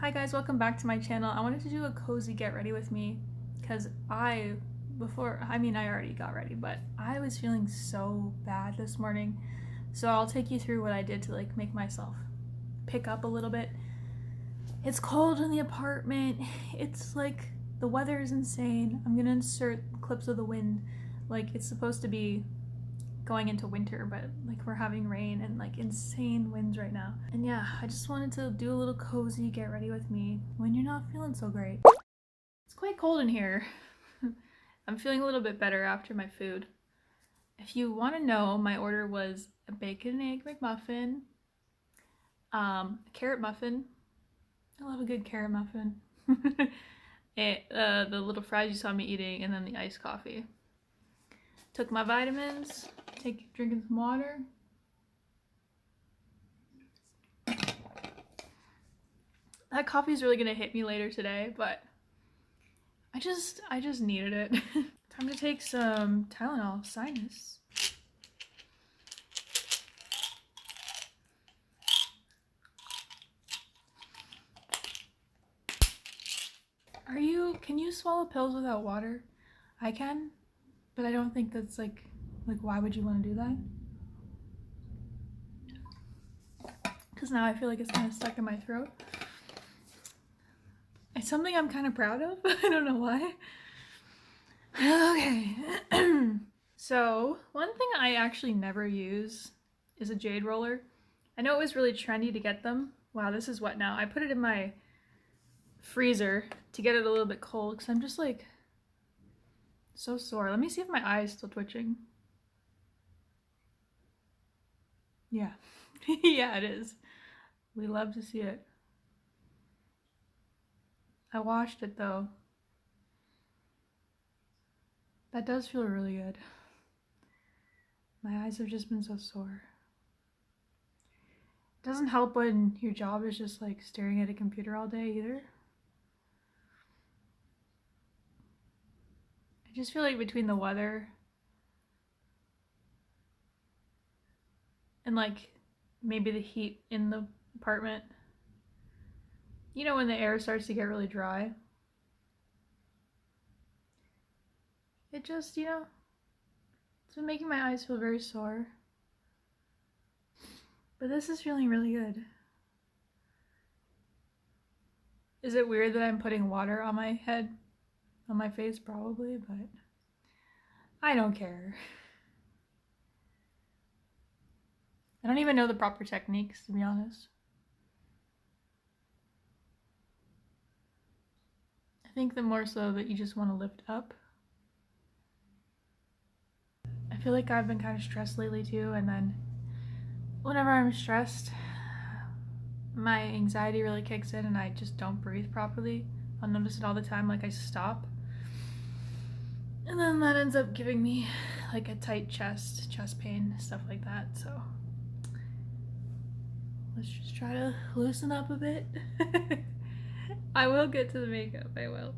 Hi guys, welcome back to my channel. I wanted to do a cozy get ready with me because I already got ready, but I was feeling so bad this morning. So I'll take you through what I did to make myself pick up a little bit. It's cold in the apartment. It's like the weather is insane. I'm gonna insert clips of the wind. Like it's supposed to be going into winter, but we're having rain and insane winds right now. And yeah, I just wanted to do a little cozy get ready with me when you're not feeling so great. It's quite cold in here. I'm feeling a little bit better after my food. If you want to know, my order was a bacon and egg McMuffin, a carrot muffin. I love a good carrot muffin. The little fries you saw me eating, and then the iced coffee. Took my vitamins, drinking some water. That coffee is really gonna hit me later today, but I just needed it. Time to take some Tylenol, sinus. Can you swallow pills without water? I can, but I don't think that's why would you want to do that? Because now I feel like it's kind of stuck in my throat. It's something I'm kind of proud of. I don't know why. Okay. So one thing I actually never use is a Jade Roller. I know it was really trendy to get them. Wow, this is what now? I put it in my freezer to get it a little bit cold because I'm just so sore. Let me see if my eye is still twitching. Yeah. Yeah, it is. We love to see it. I washed it though. That does feel really good. My eyes have just been so sore. It doesn't help when your job is just staring at a computer all day either. I just feel like between the weather and maybe the heat in the apartment, you know, when the air starts to get really dry, it just, it's been making my eyes feel very sore. But this is feeling really good. Is it weird that I'm putting water on my head? On my face, probably, but I don't care. I don't even know the proper techniques, to be honest. I think the more so that you just want to lift up. I feel like I've been kind of stressed lately too, and then whenever I'm stressed, my anxiety really kicks in and I just don't breathe properly. I'll notice it all the time, I stop. And then that ends up giving me a tight chest pain, stuff like that. So let's just try to loosen up a bit. I will get to the makeup, I will.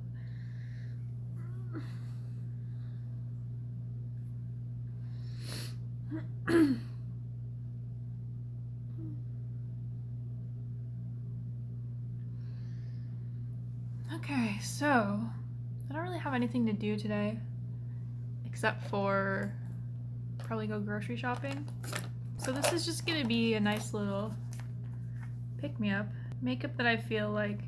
Okay, so I don't really have anything to do today except for probably go grocery shopping. So this is just gonna be a nice little pick-me-up. Makeup that I feel like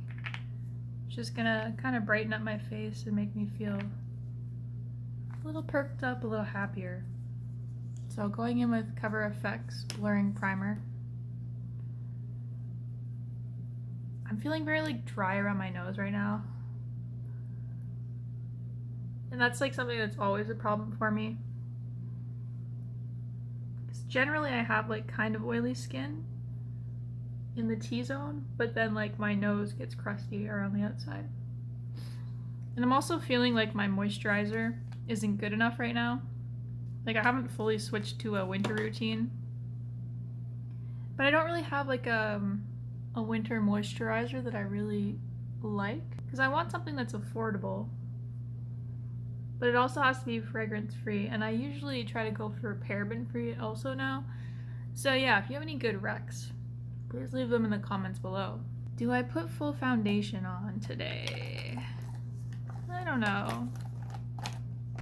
is just gonna kind of brighten up my face and make me feel a little perked up, a little happier. So going in with Cover FX Blurring Primer. I'm feeling very dry around my nose right now. And that's something that's always a problem for me. Because generally I have kind of oily skin in the T-zone, but then my nose gets crusty around the outside. And I'm also feeling like my moisturizer isn't good enough right now. I haven't fully switched to a winter routine. But I don't really have a winter moisturizer that I really like, because I want something that's affordable, but it also has to be fragrance free, and I usually try to go for paraben free also now. So yeah, if you have any good recs, please leave them in the comments below. Do I put full foundation on today? I don't know.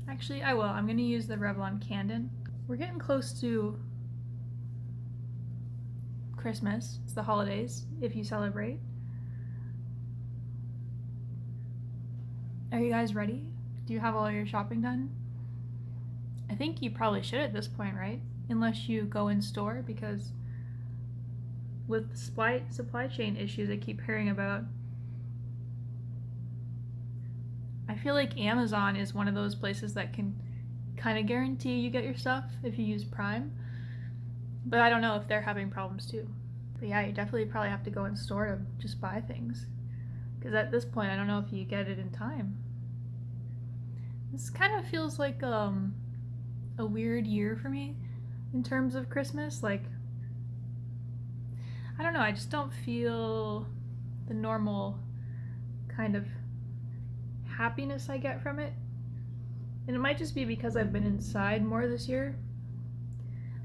Actually, I will. I'm going to use the Revlon Candid. We're getting close to Christmas. It's the holidays, if you celebrate. Are you guys ready? Do you have all your shopping done? I think you probably should at this point, right? Unless you go in store, because with supply chain issues I keep hearing about, I feel like Amazon is one of those places that can kind of guarantee you get your stuff if you use Prime. But I don't know if they're having problems too. But yeah, you definitely probably have to go in store to just buy things. Because at this point, I don't know if you get it in time. This kind of feels like a weird year for me in terms of Christmas. Like, I don't know, I just don't feel the normal kind of happiness I get from it. And it might just be because I've been inside more this year.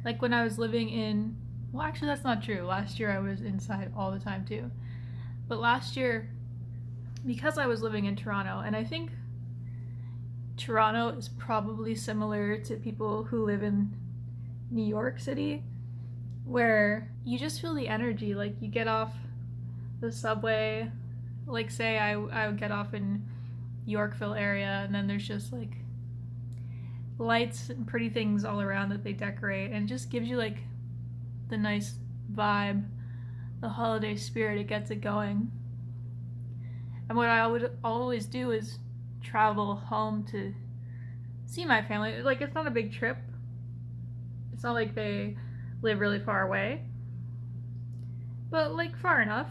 Like when I was living in, well, actually that's not true. Last year I was inside all the time too. But last year, because I was living in Toronto, and I think Toronto is probably similar to people who live in New York City, where you just feel the energy. Like you get off the subway, like say I would get off in Yorkville area, and then there's just like lights and pretty things all around that they decorate, and it just gives you like the nice vibe, the holiday spirit. It gets it going. And what I would always do is travel home to see my family. Like, it's not a big trip. It's not like they live really far away, but like far enough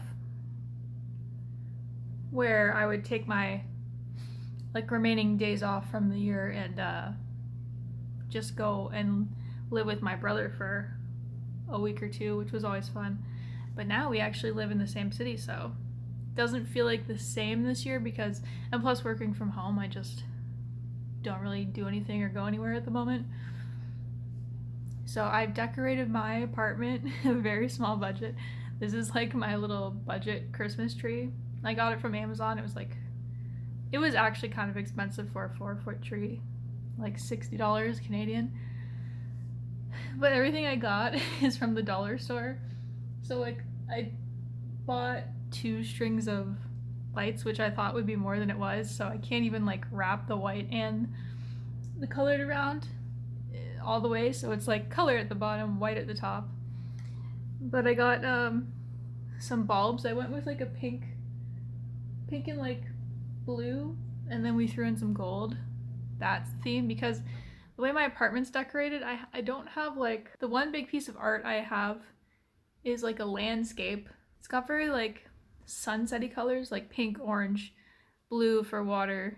where I would take my like remaining days off from the year and just go and live with my brother for a week or two, which was always fun. But now we actually live in the same city, so it doesn't feel like the same this year because, and plus working from home, I just don't really do anything or go anywhere at the moment. So I've decorated my apartment, a very small budget. This is like my little budget Christmas tree. I got it from Amazon. It was actually kind of expensive for a 4-foot tree, like $60 Canadian. But everything I got is from the dollar store. So like I bought 2 strings of lights, which I thought would be more than it was. So I can't even like wrap the white and the colored around all the way. So it's like color at the bottom, white at the top. But I got some bulbs. I went with like a pink and like blue, and then we threw in some gold. That's the theme, because the way my apartment's decorated, I don't have like, the one big piece of art I have is like a landscape. It's got very like sunsetty colors, like pink, orange, blue for water,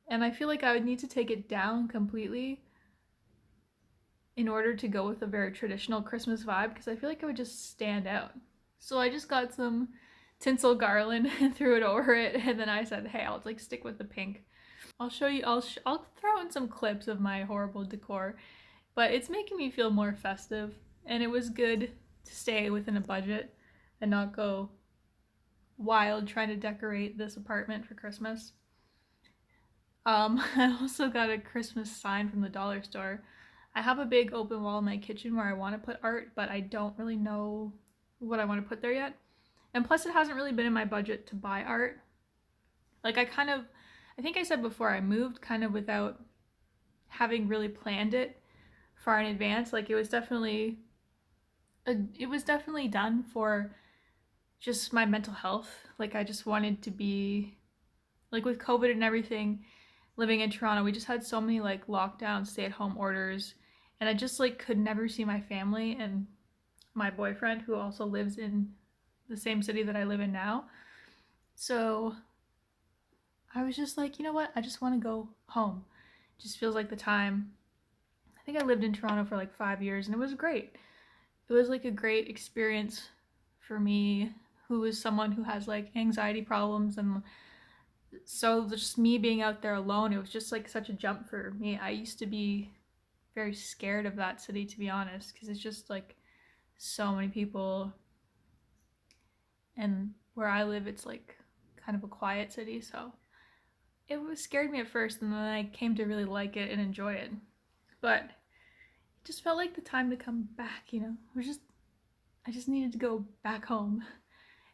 and I feel like I would need to take it down completely in order to go with a very traditional Christmas vibe, because I feel like it would just stand out. So I just got some tinsel garland and threw it over it, and then I said, hey, I'll like stick with the pink. I'll show you, I'll throw in some clips of my horrible decor, but it's making me feel more festive, and it was good to stay within a budget and not go wild trying to decorate this apartment for Christmas. I also got a Christmas sign from the dollar store. I have a big open wall in my kitchen where I want to put art, but I don't really know what I want to put there yet. And plus it hasn't really been in my budget to buy art. Like I think I said before, I moved kind of without having really planned it far in advance. Like it was definitely done for just my mental health. Like I just wanted to be, like with COVID and everything, living in Toronto, we just had so many like lockdown, stay-at-home orders, and I just like could never see my family and my boyfriend, who also lives in the same city that I live in now. So I was just like, you know what? I just want to go home. It just feels like the time. I think I lived in Toronto for like 5 years, and it was great. It was like a great experience for me, who is someone who has like anxiety problems, and so just me being out there alone, it was just like such a jump for me. I used to be very scared of that city, to be honest, because it's just like so many people, and where I live, it's like kind of a quiet city, so it was scared me at first, and then I came to really like it and enjoy it. But it just felt like the time to come back, you know? I just needed to go back home.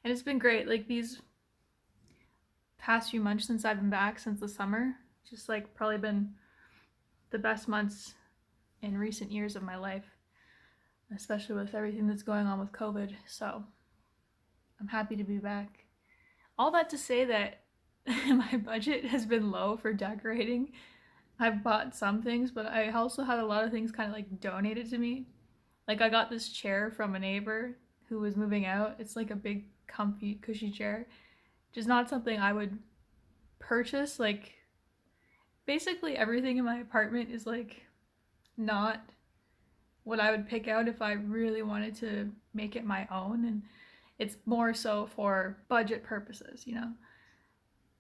And it's been great. Like these past few months since I've been back, since the summer, just like probably been the best months in recent years of my life, especially with everything that's going on with COVID. So I'm happy to be back. All that to say that my budget has been low for decorating. I've bought some things, but I also had a lot of things kind of like donated to me. Like I got this chair from a neighbor who was moving out. It's like a big comfy cushy chair, which is not something I would purchase. Like basically everything in my apartment is like not what I would pick out if I really wanted to make it my own, and it's more so for budget purposes, you know.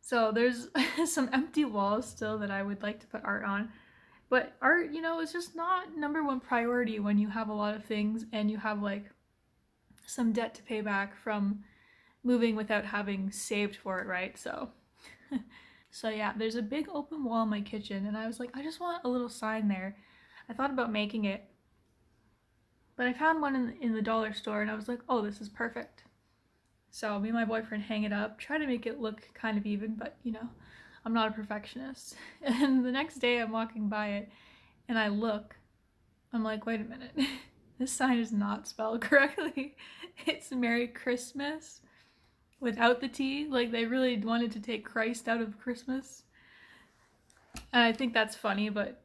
So there's some empty walls still that I would like to put art on. But art, you know, is just not number one priority when you have a lot of things and you have like some debt to pay back from moving without having saved for it, right? So so yeah, there's a big open wall in my kitchen and I was like, I just want a little sign there. I thought about making it, but I found one in the dollar store and I was like, oh, this is perfect. So me and my boyfriend hang it up, try to make it look kind of even, but you know, I'm not a perfectionist. And the next day I'm walking by it and I look, I'm like, wait a minute, this sign is not spelled correctly. It's Merry Christmas without the T. Like they really wanted to take Christ out of Christmas. And I think that's funny, but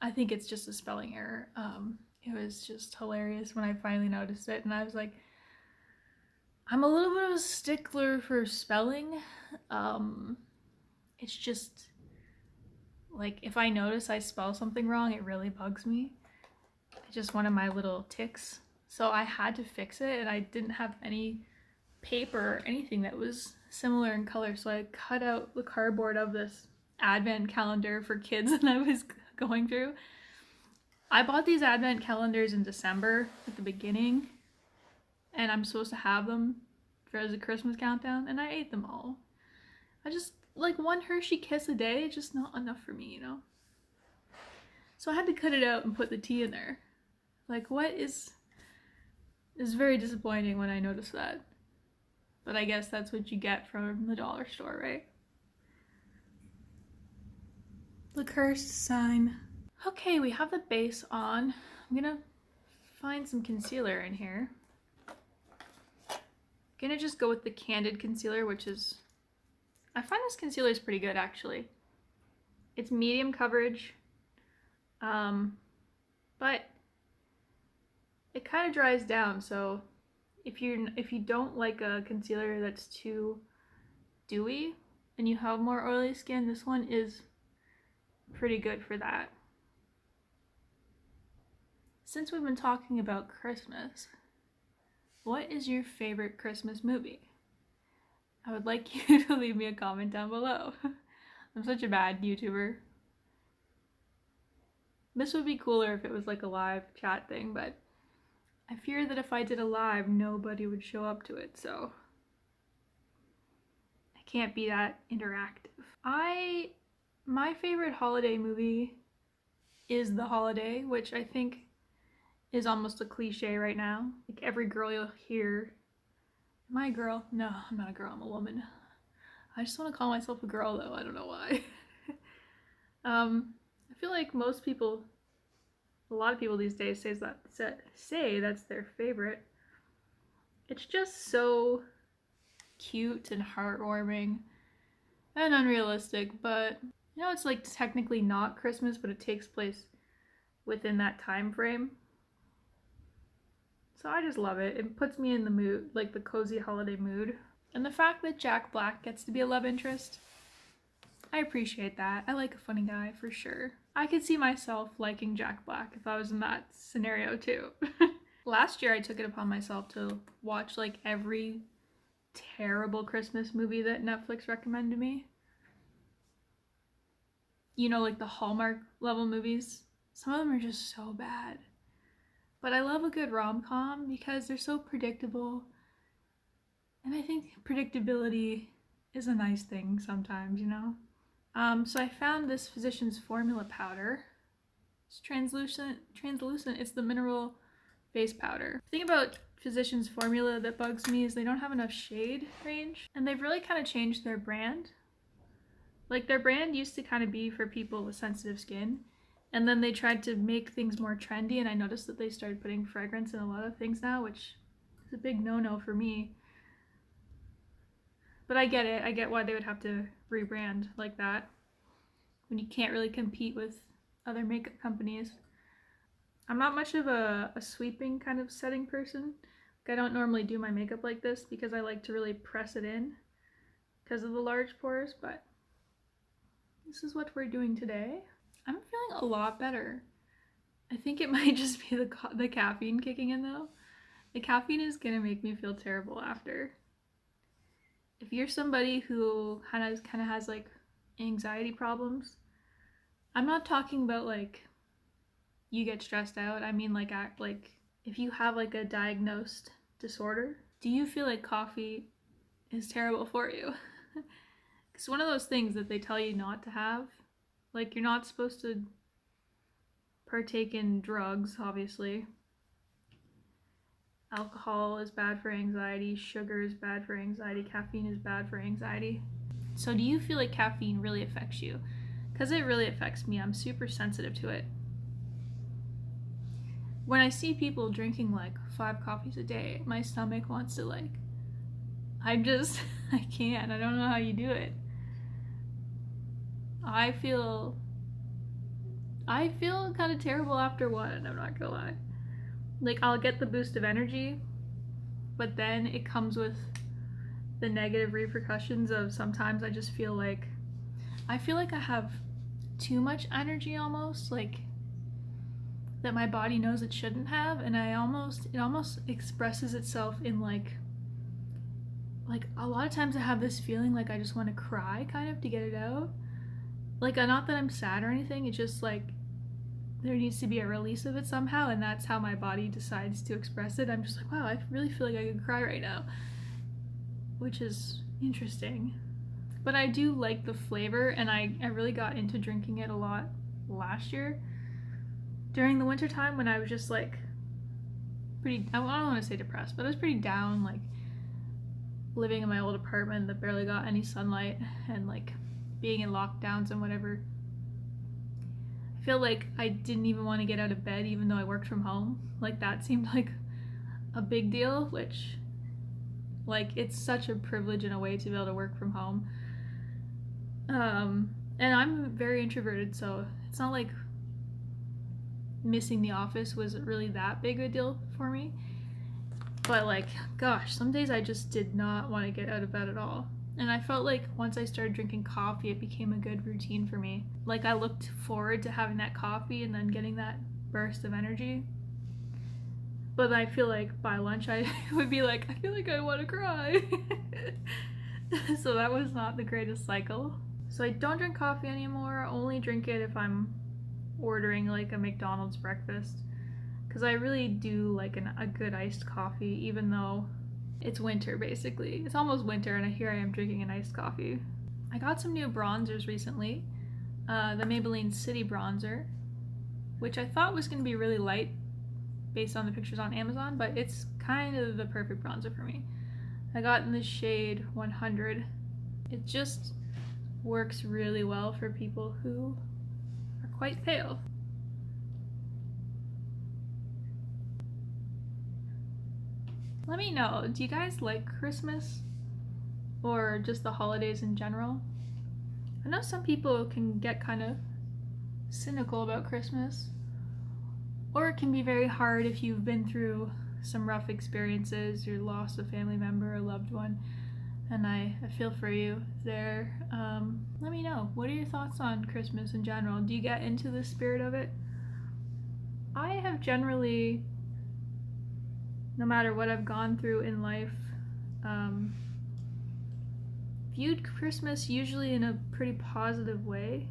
I think it's just a spelling error. It was just hilarious when I finally noticed it, and I was like, I'm a little bit of a stickler for spelling. It's just like if I notice I spell something wrong, it really bugs me. It's just one of my little tics. So I had to fix it, and I didn't have any paper or anything that was similar in color, so I cut out the cardboard of this advent calendar for kids that I was going through. I bought these advent calendars in December at the beginning, and I'm supposed to have them as a Christmas countdown, and I ate them all. I just, like one Hershey Kiss a day, just not enough for me, you know? So I had to cut it out and put the T in there. Like what is very disappointing when I noticed that. But I guess that's what you get from the dollar store, right? The cursed sign. Okay, we have the base on. I'm gonna find some concealer in here. Gonna just go with the Candid concealer, which is, I find this concealer is pretty good actually. It's medium coverage, but it kind of dries down. So if you don't like a concealer that's too dewy and you have more oily skin, this one is pretty good for that. Since we've been talking about Christmas, what is your favorite Christmas movie? I would like you to leave me a comment down below. I'm such a bad YouTuber. This would be cooler if it was like a live chat thing, but I fear that if I did a live, nobody would show up to it, so I can't be that interactive. My favorite holiday movie is The Holiday, which I think is almost a cliche right now. Like every girl you'll hear, am I a girl? No, I'm not a girl, I'm a woman. I just want to call myself a girl though, I don't know why. I feel like most people, a lot of people these days say that's their favorite. It's just so cute and heartwarming and unrealistic, but you know, it's like technically not Christmas, but it takes place within that time frame. So I just love it. It puts me in the mood, like the cozy holiday mood. And the fact that Jack Black gets to be a love interest, I appreciate that. I like a funny guy for sure. I could see myself liking Jack Black if I was in that scenario too. Last year I took it upon myself to watch like every terrible Christmas movie that Netflix recommended me. You know, like the Hallmark level movies. Some of them are just so bad. But I love a good rom-com because they're so predictable And I think predictability is a nice thing sometimes, you know? So I found this Physicians Formula powder. It's translucent. It's the mineral face powder. The thing about Physicians Formula that bugs me is they don't have enough shade range, and they've really kind of changed their brand. Like, their brand used to kind of be for people with sensitive skin, and then they tried to make things more trendy, and I noticed that they started putting fragrance in a lot of things now, which is a big no-no for me. But I get it. I get why they would have to rebrand like that when you can't really compete with other makeup companies. I'm not much of a sweeping kind of setting person. Like, I don't normally do my makeup like this because I like to really press it in because of the large pores, but this is what we're doing today. I'm feeling a lot better. I think it might just be the caffeine kicking in though. The caffeine is gonna make me feel terrible after. If you're somebody who kind of has like anxiety problems, I'm not talking about like you get stressed out. I mean like if you have like a diagnosed disorder, do you feel like coffee is terrible for you? It's one of those things that they tell you not to have. Like, you're not supposed to partake in drugs, obviously. Alcohol is bad for anxiety, sugar is bad for anxiety, caffeine is bad for anxiety. So do you feel like caffeine really affects you? Because it really affects me. I'm super sensitive to it. When I see people drinking like 5 coffees a day, my stomach wants to like, I can't. I don't know how you do it. I feel kind of terrible after one, I'm not gonna lie. Like, I'll get the boost of energy, but then it comes with the negative repercussions of sometimes I just feel like I have too much energy almost, like that my body knows it shouldn't have, and it almost expresses itself in like a lot of times I have this feeling like I just want to cry kind of to get it out. Like, not that I'm sad or anything, it's just like there needs to be a release of it somehow, and that's how my body decides to express it. I'm just like, wow, I really feel like I could cry right now, which is interesting. But I do like the flavor, and I really got into drinking it a lot last year during the winter time when I was just like pretty, I don't want to say depressed, but I was pretty down, like living in my old apartment that barely got any sunlight and like being in lockdowns and whatever. I feel like I didn't even want to get out of bed even though I worked from home. Like, that seemed like a big deal, which, like, it's such a privilege in a way to be able to work from home. And I'm very introverted, so it's not like missing the office was really that big of a deal for me. But like, gosh, some days I just did not want to get out of bed at all. And I felt like once I started drinking coffee, it became a good routine for me. Like, I looked forward to having that coffee and then getting that burst of energy. But I feel like by lunch I would be like, I feel like I want to cry. So that was not the greatest cycle. So I don't drink coffee anymore. I only drink it if I'm ordering like a McDonald's breakfast. Because I really do like a good iced coffee, even though it's winter basically. It's almost winter and here I am drinking an iced coffee. I got some new bronzers recently. The Maybelline City Bronzer, which I thought was going to be really light based on the pictures on Amazon, but it's kind of the perfect bronzer for me. I got in the shade 100. It just works really well for people who are quite pale. Let me know, do you guys like Christmas or just the holidays in general? I know some people can get kind of cynical about Christmas, or it can be very hard if you've been through some rough experiences, you lost a family member or loved one, and I feel for you there. Let me know, what are your thoughts on Christmas in general? Do you get into the spirit of it? I have generally, no matter what I've gone through in life, viewed Christmas usually in a pretty positive way.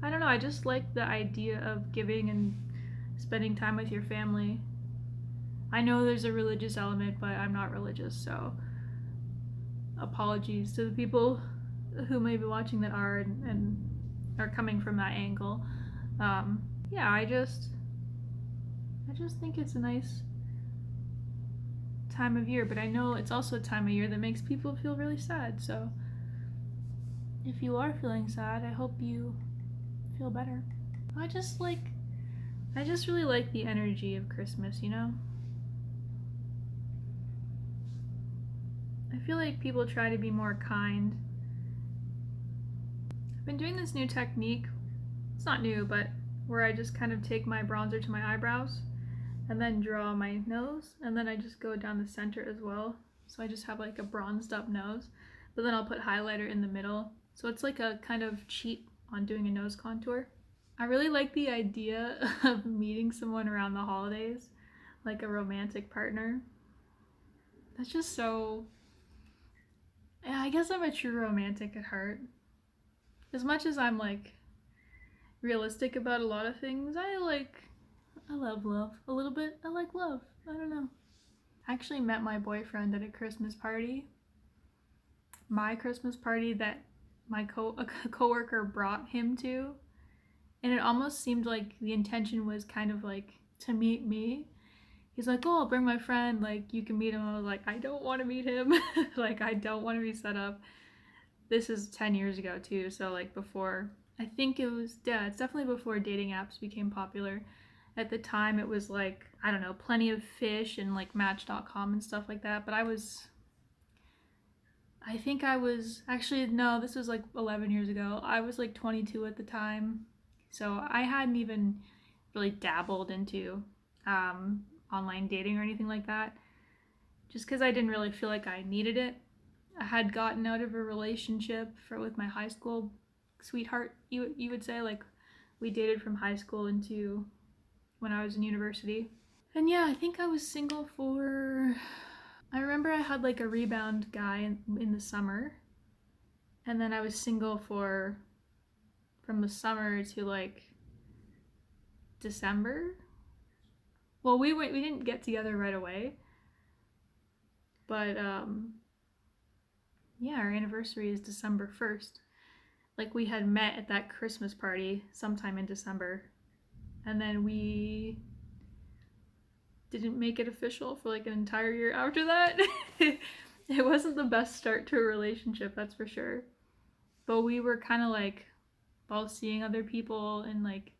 I don't know, I just like the idea of giving and spending time with your family. I know there's a religious element, but I'm not religious, so apologies to the people who may be watching that are and are coming from that angle. Yeah, I just think it's a nice time of year, but I know it's also a time of year that makes people feel really sad. So if you are feeling sad, I hope you feel better. I just really like the energy of Christmas, you know? I feel like people try to be more kind. I've been doing this new technique. It's not new, but where I just kind of take my bronzer to my eyebrows and then draw my nose, and then I just go down the center as well. So I just have like a bronzed up nose, but then I'll put highlighter in the middle. So it's like a kind of cheat on doing a nose contour. I really like the idea of meeting someone around the holidays, like a romantic partner. That's just so... Yeah, I guess I'm a true romantic at heart. As much as I'm like realistic about a lot of things, I love love a little bit. I like love. I don't know. I actually met my boyfriend at a Christmas party. My Christmas party that my coworker brought him to, and it almost seemed like the intention was kind of like to meet me. He's like, "Oh, I'll bring my friend. Like, you can meet him." I was like, "I don't want to meet him. Like, I don't want to be set up." This is 10 years ago too, so like before. I think it was, yeah, it's definitely before dating apps became popular. At the time, it was like, I don't know, Plenty of Fish and like Match.com and stuff like that. But actually, no, this was like 11 years ago. I was like 22 at the time. So I hadn't even really dabbled into online dating or anything like that. Just because I didn't really feel like I needed it. I had gotten out of a relationship with my high school sweetheart, you would say. Like, we dated from high school into when I was in university. And yeah, I think I was single for... I remember I had like a rebound guy in the summer. And then I was single from the summer to like December. Well, we didn't get together right away. But yeah, our anniversary is December 1st. Like, we had met at that Christmas party sometime in December. And then we didn't make it official for like an entire year after that. It wasn't the best start to a relationship, that's for sure. But we were kind of like both seeing other people and like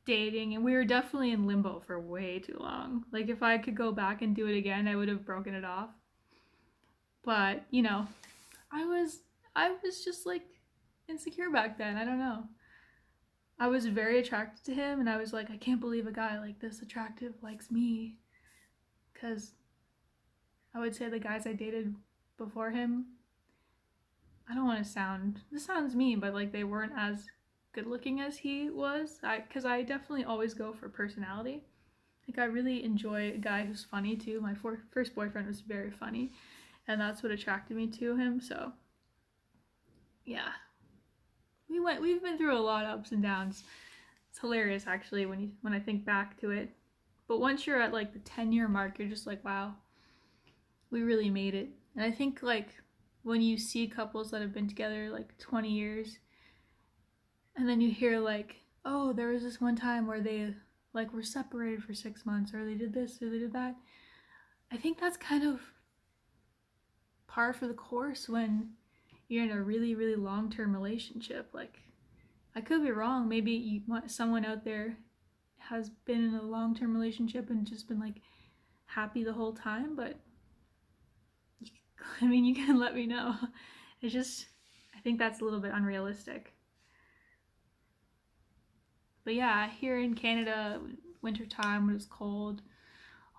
dating, and we were definitely in limbo for way too long. Like, if I could go back and do it again, I would have broken it off. But, you know, I was just like insecure back then. I don't know. I was very attracted to him, and I was like, I can't believe a guy like this attractive likes me. Because I would say the guys I dated before him, I don't want to this sounds mean, but like they weren't as good looking as he was. Because I definitely always go for personality. Like, I really enjoy a guy who's funny too. My first boyfriend was very funny, and that's what attracted me to him. So yeah, we've been through a lot of ups and downs. It's hilarious actually when I think back to it. But once you're at like the 10-year mark, you're just like, wow, we really made it. And I think like when you see couples that have been together like 20 years, and then you hear like, oh, there was this one time where they like were separated for 6 months, or they did this or they did that. I think that's kind of par for the course when you're in a really, really long-term relationship. Like, I could be wrong. Maybe someone out there has been in a long-term relationship and just been like happy the whole time, but I mean, you can let me know. I think that's a little bit unrealistic. But yeah, here in Canada, wintertime when it's cold,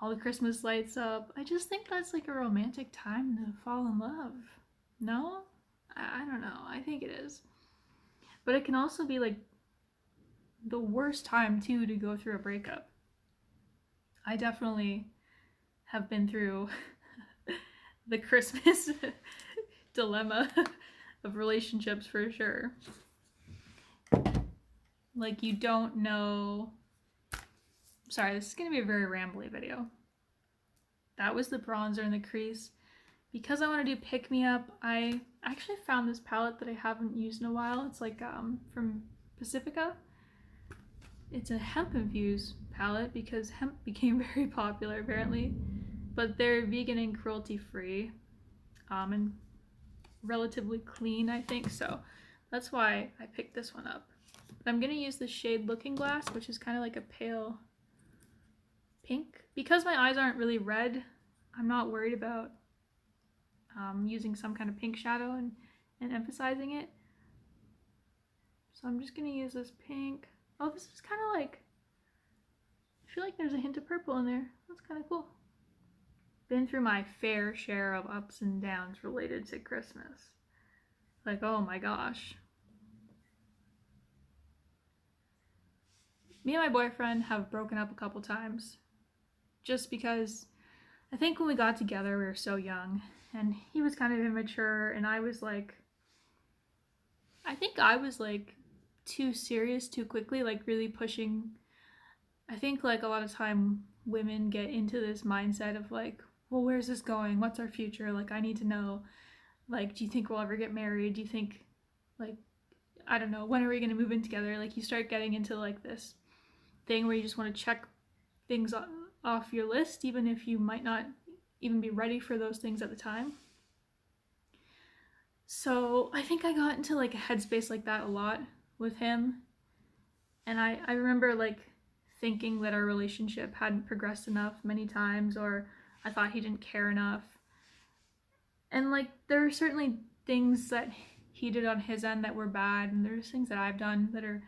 all the Christmas lights up, I just think that's like a romantic time to fall in love. No? I don't know. I think it is. But it can also be like the worst time too to go through a breakup. I definitely have been through the Christmas dilemma of relationships for sure. Like, you don't know... Sorry, this is going to be a very rambly video. That was the bronzer in the crease. because I want to do pick me up, I actually found this palette that I haven't used in a while. It's like from Pacifica. It's a Hemp Infused palette because hemp became very popular apparently, but they're vegan and cruelty free, and relatively clean, I think, so that's why I picked this one up. But I'm gonna use the shade Looking Glass, which is kind of like a pale pink. Because my eyes aren't really red, I'm not worried about using some kind of pink shadow and emphasizing it. So I'm just gonna use this pink. Oh, this is kind of like, I feel like there's a hint of purple in there. That's kind of cool. Been through my fair share of ups and downs related to Christmas. Like, oh my gosh. Me and my boyfriend have broken up a couple times just because I think when we got together we were so young and he was kind of immature and I think I was like too serious too quickly, like really pushing. I think like a lot of time women get into this mindset of like, well, where's this going? What's our future? Like, I need to know. Like, do you think we'll ever get married? Do you think, like, I don't know, when are we going to move in together? Like, you start getting into like this thing where you just want to check things off your list, even if you might not even be ready for those things at the time. So I think I got into like a headspace like that a lot with him. And I remember like thinking that our relationship hadn't progressed enough many times, or I thought he didn't care enough. And like there are certainly things that he did on his end that were bad, and there's things that I've done that are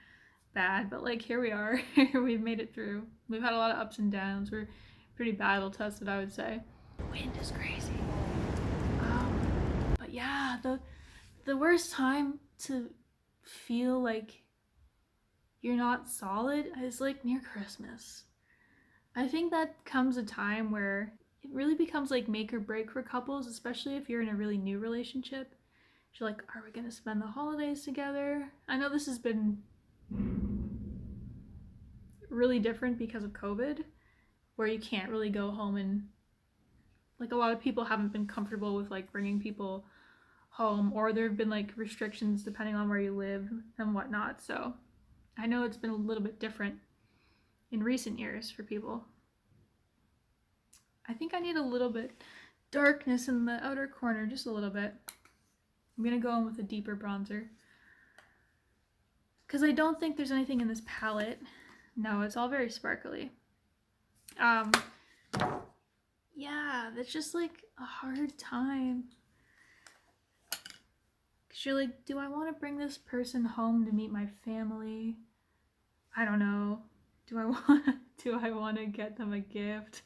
bad, but like here we are. We've made it through. We've had a lot of ups and downs. We're pretty battle tested, I would say. The wind is crazy. But yeah, the worst time to feel like you're not solid is like near Christmas. I think that comes a time where it really becomes like make or break for couples, especially if you're in a really new relationship. You're like, are we gonna spend the holidays together? I know this has been really different because of COVID, where you can't really go home, and like a lot of people haven't been comfortable with like bringing people home, or there have been like restrictions depending on where you live and whatnot. So I know it's been a little bit different in recent years for people. I think I need a little bit darkness in the outer corner, just a little bit. I'm gonna go in with a deeper bronzer because I don't think there's anything in this palette. No, it's all very sparkly. Yeah, that's just like a hard time. Cause you're like, do I want to bring this person home to meet my family? I don't know. Do I want to get them a gift?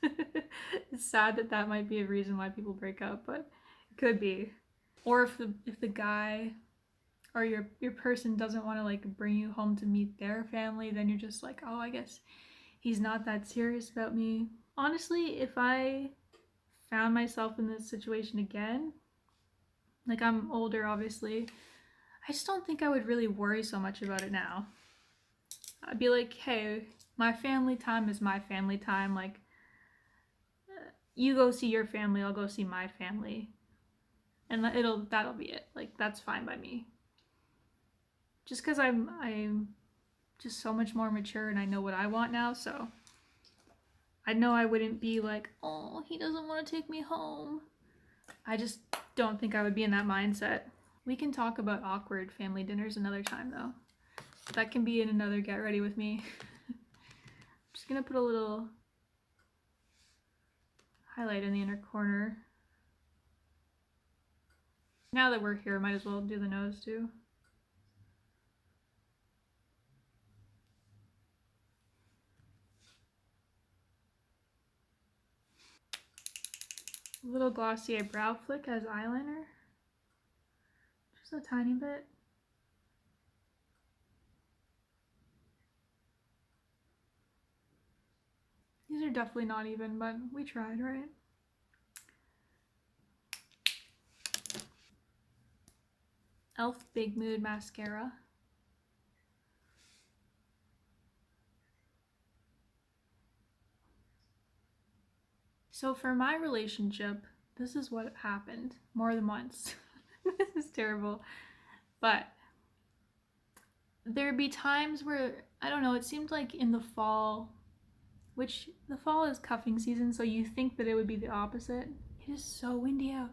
It's sad that that might be a reason why people break up, but it could be. Or if the guy or your person doesn't want to like bring you home to meet their family, then you're just like, oh, I guess he's not that serious about me. Honestly, if I found myself in this situation again, like I'm older obviously, I just don't think I would really worry so much about it now. I'd be like, hey, my family time is my family time. Like, you go see your family, I'll go see my family, and that'll be it. Like, that's fine by me. Just because I'm just so much more mature and I know what I want now, so I know I wouldn't be like, oh, he doesn't want to take me home. I just don't think I would be in that mindset. We can talk about awkward family dinners another time though. That can be in another get ready with me. I'm just gonna put a little highlight in the inner corner. Now that we're here, might as well do the nose too. A little Glossier brow flick as eyeliner. Just a tiny bit. These are definitely not even, but we tried, right? e.l.f. Big Mood Mascara. So for my relationship, this is what happened more than once. This is terrible. But there'd be times where, I don't know, it seemed like in the fall, which the fall is cuffing season, so you think that it would be the opposite. It is so windy out.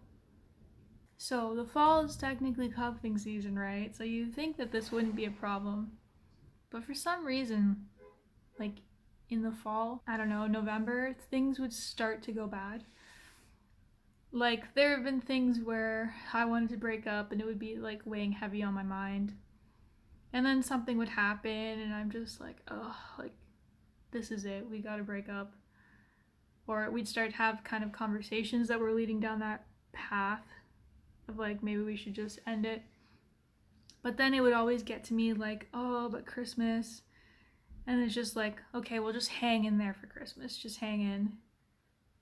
So the fall is technically cuffing season, right? So you think that this wouldn't be a problem. But for some reason, like in the fall, I don't know, November, things would start to go bad. Like there have been things where I wanted to break up and it would be like weighing heavy on my mind. And then something would happen and I'm just like, oh, like this is it, we gotta break up. Or we'd start to have kind of conversations that were leading down that path of like, maybe we should just end it. But then it would always get to me like, oh, but Christmas. And it's just like, okay, we'll just hang in there for Christmas, just hang in.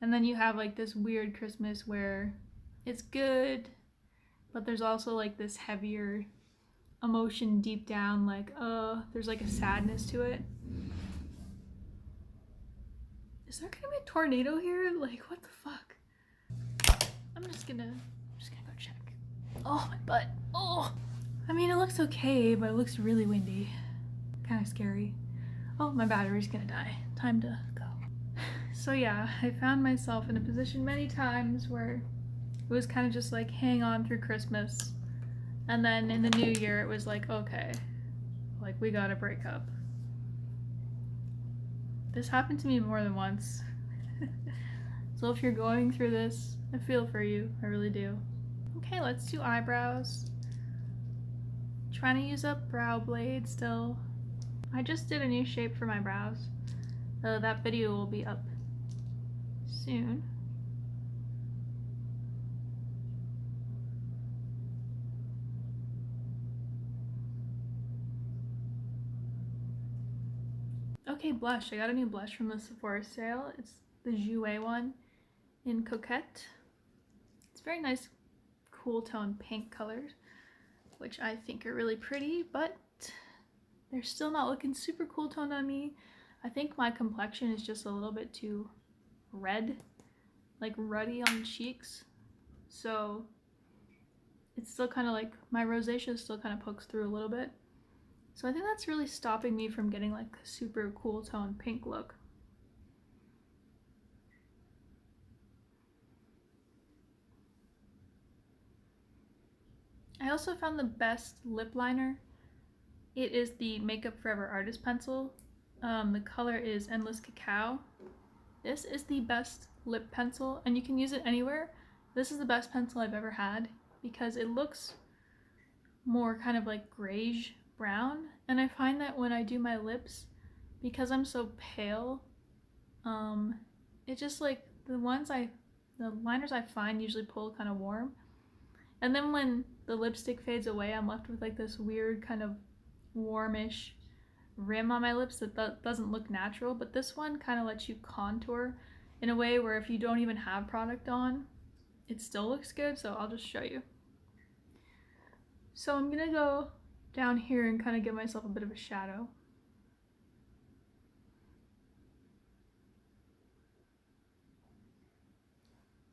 And then you have like this weird Christmas where it's good, but there's also like this heavier emotion deep down, like, there's like a sadness to it. Is there gonna be a tornado here? Like, what the fuck? I'm just gonna go check. Oh, my butt. Oh! I mean, it looks okay, but it looks really windy. Kind of scary. Oh, my battery's gonna die. Time to go. So yeah, I found myself in a position many times where it was kind of just like hang on through Christmas. And then in the new year, it was like, okay, like we gotta break up. This happened to me more than once. So if you're going through this, I feel for you. I really do. Okay, let's do eyebrows. Trying to use up brow blade still. I just did a new shape for my brows. That video will be up soon. Okay, blush. I got a new blush from the Sephora sale. It's the Jouer one in Coquette. It's very nice, cool tone pink colors, which I think are really pretty, but they're still not looking super cool toned on me. I think my complexion is just a little bit too red, like ruddy on the cheeks. So it's still kind of like, my rosacea still kind of pokes through a little bit. So I think that's really stopping me from getting like a super cool tone pink look. I also found the best lip liner. It is the Makeup Forever Artist Pencil. The color is Endless Cacao. This is the best lip pencil, and you can use it anywhere. This is the best pencil I've ever had because it looks more kind of like grayish brown, and I find that when I do my lips, because I'm so pale, it just like the liners I find usually pull kind of warm, and then when the lipstick fades away, I'm left with like this weird kind of warmish rim on my lips that doesn't look natural. But this one kind of lets you contour in a way where if you don't even have product on, it still looks good. So I'll just show you. So I'm gonna go down here and kind of give myself a bit of a shadow.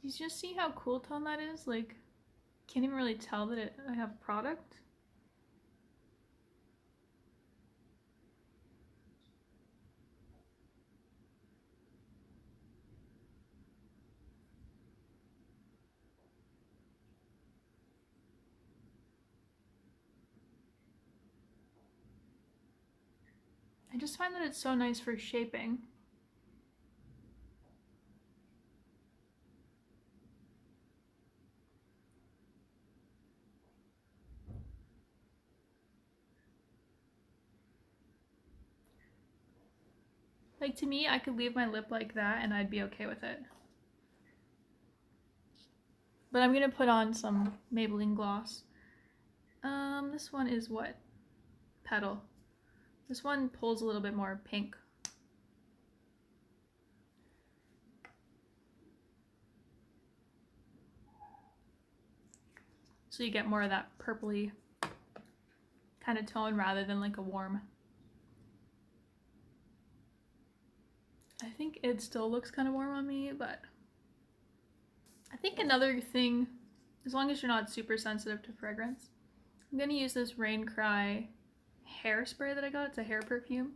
Do you just see how cool tone that is? Like, can't even really tell that I have product. I just find that it's so nice for shaping. Like, to me, I could leave my lip like that and I'd be okay with it. But I'm gonna put on some Maybelline Gloss. This one is what? Petal. This one pulls a little bit more pink. So you get more of that purpley kind of tone rather than like a warm. I think it still looks kind of warm on me, but I think another thing, as long as you're not super sensitive to fragrance, I'm gonna use this Rain Cry hairspray that I got. It's a hair perfume.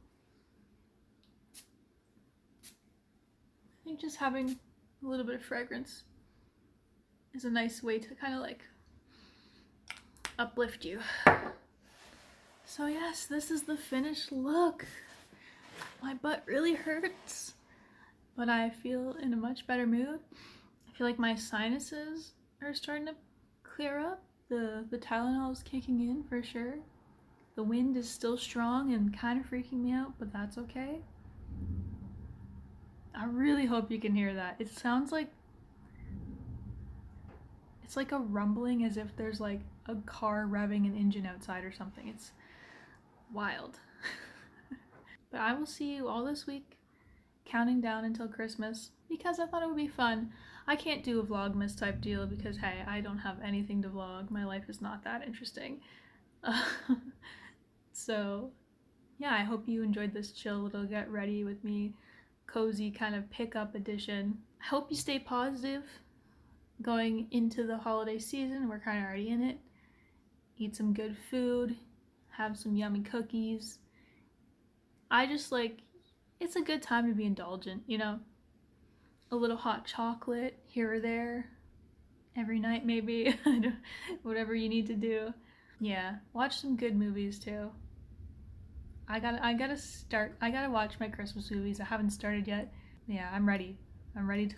I think just having a little bit of fragrance is a nice way to kind of like uplift you. So yes, this is the finished look. My butt really hurts, but I feel in a much better mood. I feel like my sinuses are starting to clear up. The Tylenol is kicking in for sure. The wind is still strong and kind of freaking me out, but that's okay. I really hope you can hear that. It sounds like it's like a rumbling, as if there's like a car revving an engine outside or something. It's wild. But I will see you all this week, counting down until Christmas, because I thought it would be fun. I can't do a Vlogmas type deal because, hey, I don't have anything to vlog. My life is not that interesting. So, yeah, I hope you enjoyed this chill little get ready with me, cozy kind of pickup edition. I hope you stay positive going into the holiday season. We're kind of already in it. Eat some good food, have some yummy cookies. I just like, it's a good time to be indulgent, you know? A little hot chocolate here or there, every night maybe, whatever you need to do. Yeah, watch some good movies too. I gotta watch my Christmas movies. I haven't started yet. Yeah, I'm ready. I'm ready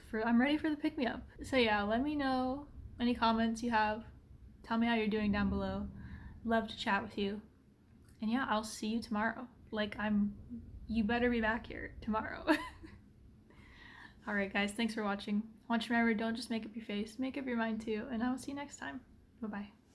for the pick-me-up. So yeah, let me know any comments you have. Tell me how you're doing down below. Love to chat with you. And yeah, I'll see you tomorrow. You better be back here tomorrow. Alright guys, thanks for watching. Want you to remember, don't just make up your face, make up your mind too, and I will see you next time. Bye-bye.